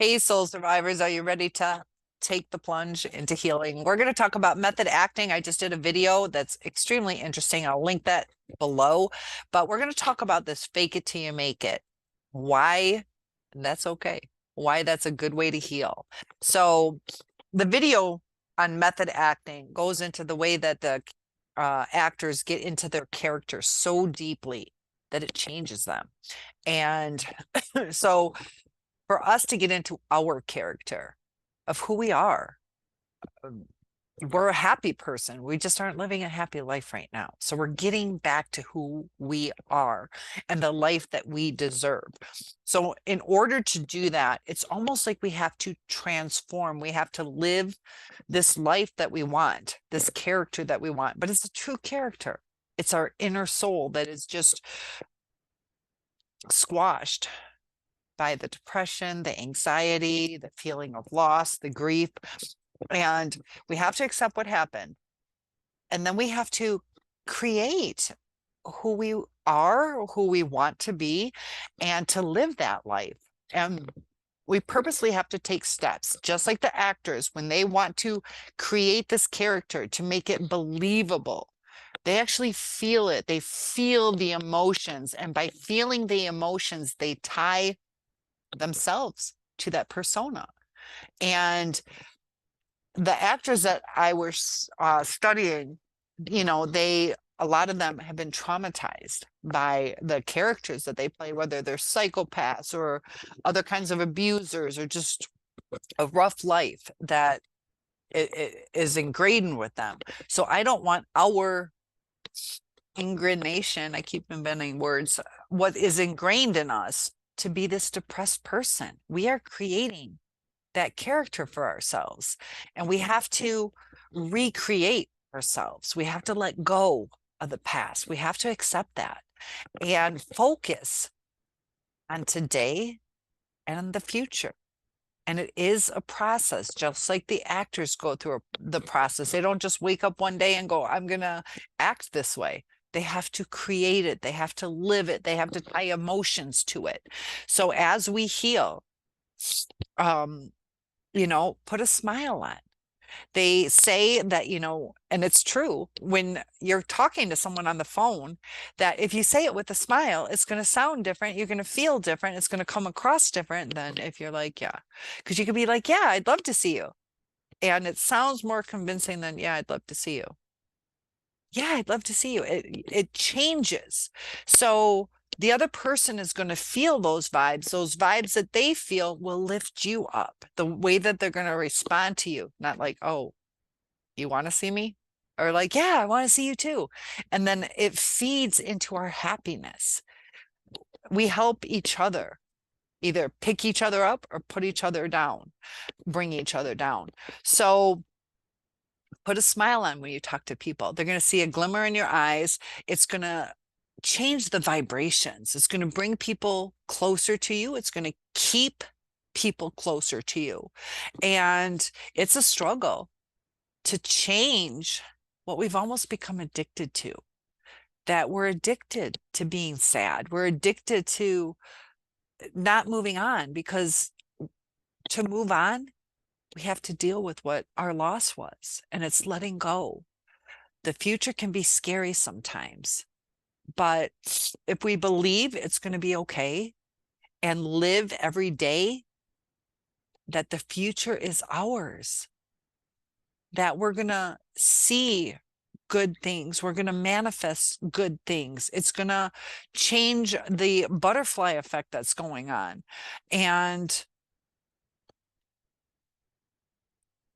Hey, soul survivors, are you ready to take the plunge into healing? We're going to talk about method acting. I just did a video that's extremely interesting. I'll link that below, but we're going to talk about this fake it till you make it. Why that's okay. Why that's a good way to heal. So, the video on method acting goes into the way that the actors get into their characters so deeply that it changes them. And so, for us to get into our character of who we are. We're a happy person. We just aren't living a happy life right now. So we're getting back to who we are and the life that we deserve. So, in order to do that, it's almost like we have to transform. We have to live this life that we want, this character that we want, but it's a true character. It's our inner soul that is just squashed by the depression, the anxiety, the feeling of loss, the grief. And we have to accept what happened. And then we have to create who we are, who we want to be, and to live that life. And we purposely have to take steps, just like the actors, when they want to create this character to make it believable. They actually feel it. They feel the emotions. And by feeling the emotions, they tie themselves to that persona. And the actors that I was studying, a lot of them have been traumatized by the characters that they play, whether they're psychopaths or other kinds of abusers or just a rough life that it is ingrained with them. So I don't want our ingranation, I keep inventing words, what is ingrained in us to be this depressed person. We are creating that character for ourselves, and we have to recreate ourselves. We have to let go of the past. We have to accept that and focus on today and the future. And it is a process, just like the actors go through the process. They don't just wake up one day and go, I'm going to act this way. They have to create it. They have to live it. They have to tie emotions to it. So as we heal, um, put a smile on. They say that, and it's true when you're talking to someone on the phone, that if you say it with a smile, it's going to sound different. You're going to feel different. It's going to come across different than if you're like, yeah. Because you could be like, yeah, I'd love to see you. And it sounds more convincing than, yeah, I'd love to see you. Yeah, I'd love to see you. It changes. So the other person is going to feel those vibes. Those vibes that they feel will lift you up. The way that they're going to respond to you, not like, oh, you want to see me? Or like, yeah, I want to see you too. And then it feeds into our happiness. We help each other either pick each other up or put each other down, bring each other down. So put a smile on when you talk to people. They're going to see a glimmer in your eyes. It's going to change the vibrations. It's going to bring people closer to you. It's going to keep people closer to you. And it's a struggle to change what we've almost become addicted to. That we're addicted to being sad. We're addicted to not moving on, because to move on, we have to deal with what our loss was, and it's letting go. The future can be scary sometimes, but if we believe it's going to be okay and live every day that the future is ours, that we're going to see good things, we're going to manifest good things, it's going to change the butterfly effect that's going on. And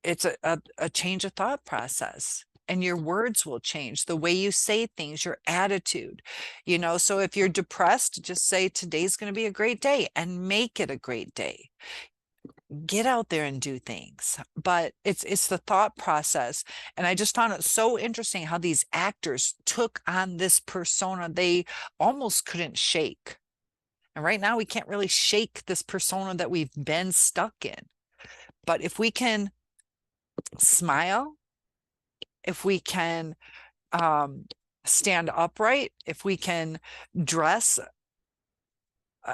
it's a change of thought process. And your words will change, the way you say things, your attitude. So if you're depressed, just say today's going to be a great day and make it a great day. Get out there and do things. But it's the thought process. And I just found it so interesting how these actors took on this persona they almost couldn't shake. And right now we can't really shake this persona that we've been stuck in. But if we can smile, if we can stand upright, if we can dress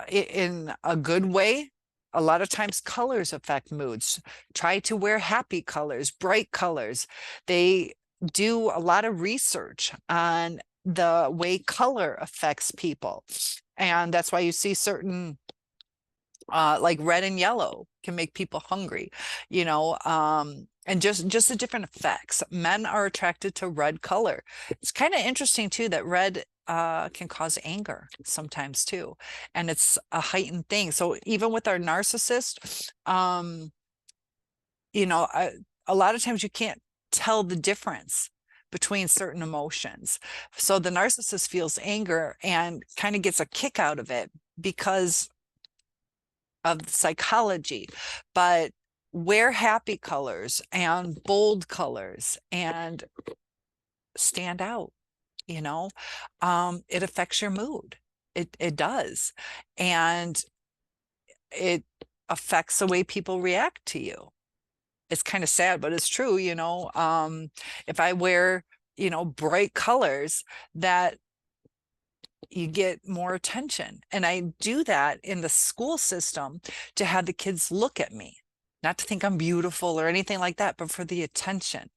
in a good way, a lot of times colors affect moods. Try to wear happy colors, bright colors. They do a lot of research on the way color affects people. And that's why you see certain like red and yellow can make people hungry, and just the different effects. Men are attracted to red color. It's kind of interesting too that red can cause anger sometimes too, and it's a heightened thing. So even with our narcissist, a lot of times you can't tell the difference between certain emotions. So the narcissist feels anger and kind of gets a kick out of it because of the psychology. But wear happy colors and bold colors and stand out, it affects your mood. It does. And it affects the way people react to you. It's kind of sad, but it's true. If I wear, bright colors, that you get more attention. And I do that in the school system to have the kids look at me, not to think I'm beautiful or anything like that, but for the attention.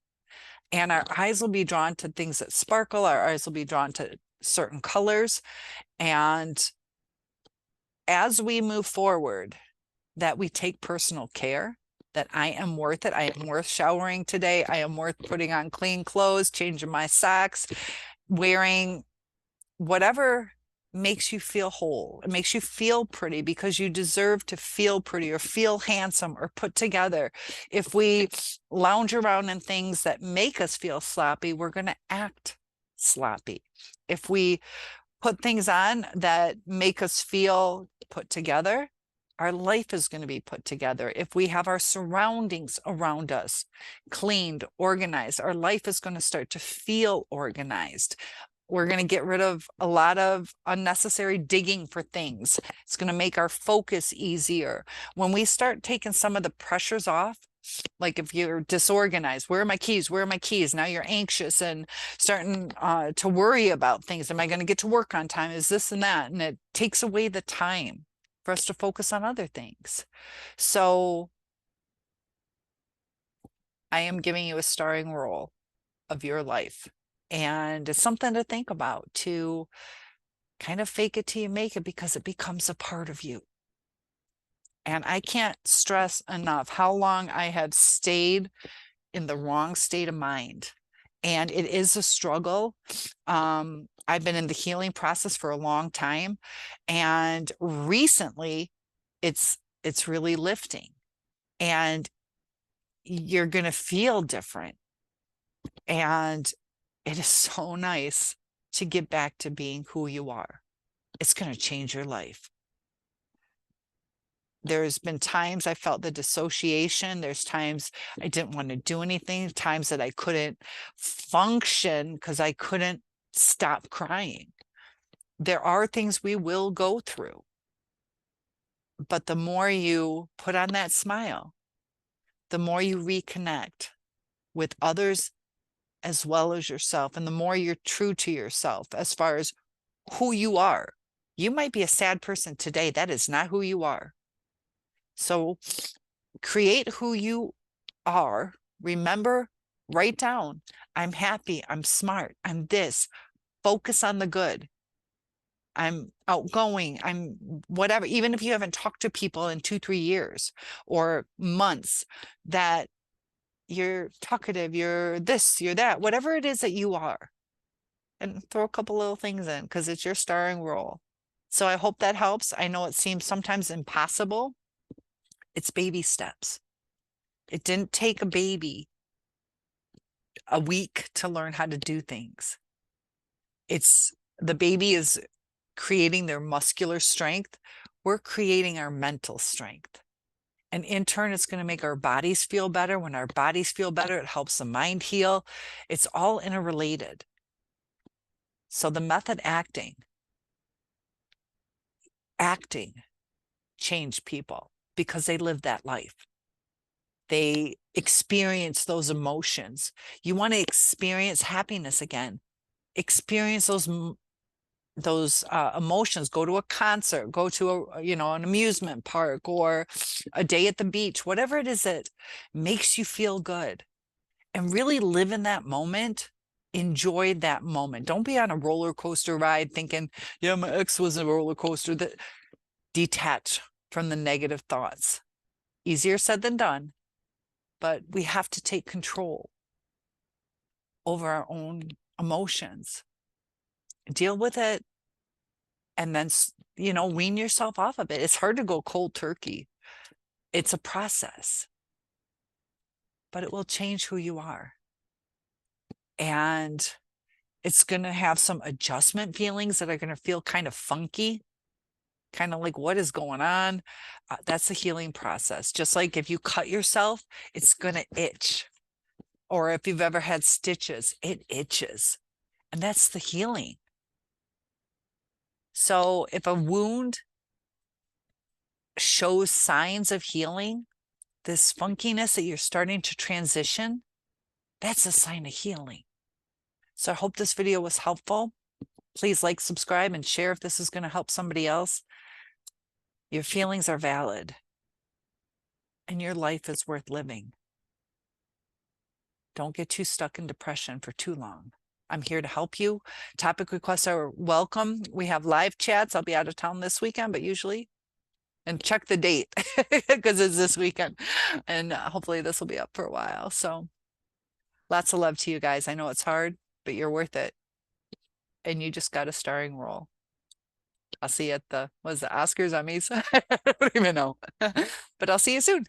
And our eyes will be drawn to things that sparkle. Our eyes will be drawn to certain colors. And as we move forward, that we take personal care, that I am worth it. I am worth showering today. I am worth putting on clean clothes, changing my socks, wearing whatever makes you feel whole. It makes you feel pretty because you deserve to feel pretty or feel handsome or put together. If we lounge around in things that make us feel sloppy, we're going to act sloppy. If we put things on that make us feel put together, our life is going to be put together. If we have our surroundings around us cleaned, organized, our life is going to start to feel organized. We're going to get rid of a lot of unnecessary digging for things. It's going to make our focus easier. When we start taking some of the pressures off, like if you're disorganized, where are my keys? Where are my keys? Now you're anxious and starting to worry about things. Am I going to get to work on time? Is this and that? And it takes away the time for us to focus on other things. So I am giving you a starring role of your life. And it's something to think about, to kind of fake it till you make it, because it becomes a part of you. And I can't stress enough how long I have stayed in the wrong state of mind. And it is a struggle. I've been in the healing process for a long time. And recently it's really lifting. And you're going to feel different. And it is so nice to get back to being who you are. It's going to change your life. There's been times I felt the dissociation. There's times I didn't want to do anything, times that I couldn't function because I couldn't stop crying. There are things we will go through. But the more you put on that smile, the more you reconnect with others as well as yourself, and the more you're true to yourself as far as who you are. You might be a sad person today. That is not who you are. So create who you are. Remember, write down, I'm happy, I'm smart, I'm this. Focus on the good. I'm outgoing, I'm whatever. Even if you haven't talked to people in 2-3 years or months, that you're talkative, you're this, you're that, whatever it is that you are. And throw a couple little things in because it's your starring role. So I hope that helps. I know it seems sometimes impossible. It's baby steps. It didn't take a baby a week to learn how to do things. The baby is creating their muscular strength. We're creating our mental strength. And in turn, it's going to make our bodies feel better. When our bodies feel better, it helps the mind heal. It's all interrelated. So the method acting change people because they live that life. They experience those emotions. You want to experience happiness again. Experience those those emotions, go to a concert, go to an amusement park or a day at the beach, whatever it is that makes you feel good, and really live in that moment. Enjoy that moment. Don't be on a roller coaster ride thinking, yeah, my ex was a roller coaster. That detach from the negative thoughts. Easier said than done, but we have to take control over our own emotions. Deal with it, and then wean yourself off of it. It's hard to go cold turkey. It's a process, but it will change who you are. And it's going to have some adjustment feelings that are going to feel kind of funky, kind of like, what is going on? That's a healing process. Just like if you cut yourself, it's going to itch. Or if you've ever had stitches, it itches. And that's the healing. So if a wound shows signs of healing, this funkiness that you're starting to transition, that's a sign of healing. So I hope this video was helpful. Please like, subscribe, and share if this is going to help somebody else. Your feelings are valid, and your life is worth living. Don't get too stuck in depression for too long. I'm here to help you. Topic requests are welcome. We have live chats. I'll be out of town this weekend, but usually, and check the date because it's this weekend. And hopefully this will be up for a while. So lots of love to you guys. I know it's hard, but you're worth it. And you just got a starring role. I'll see you at the Oscars, Emmys? I don't even know. But I'll see you soon.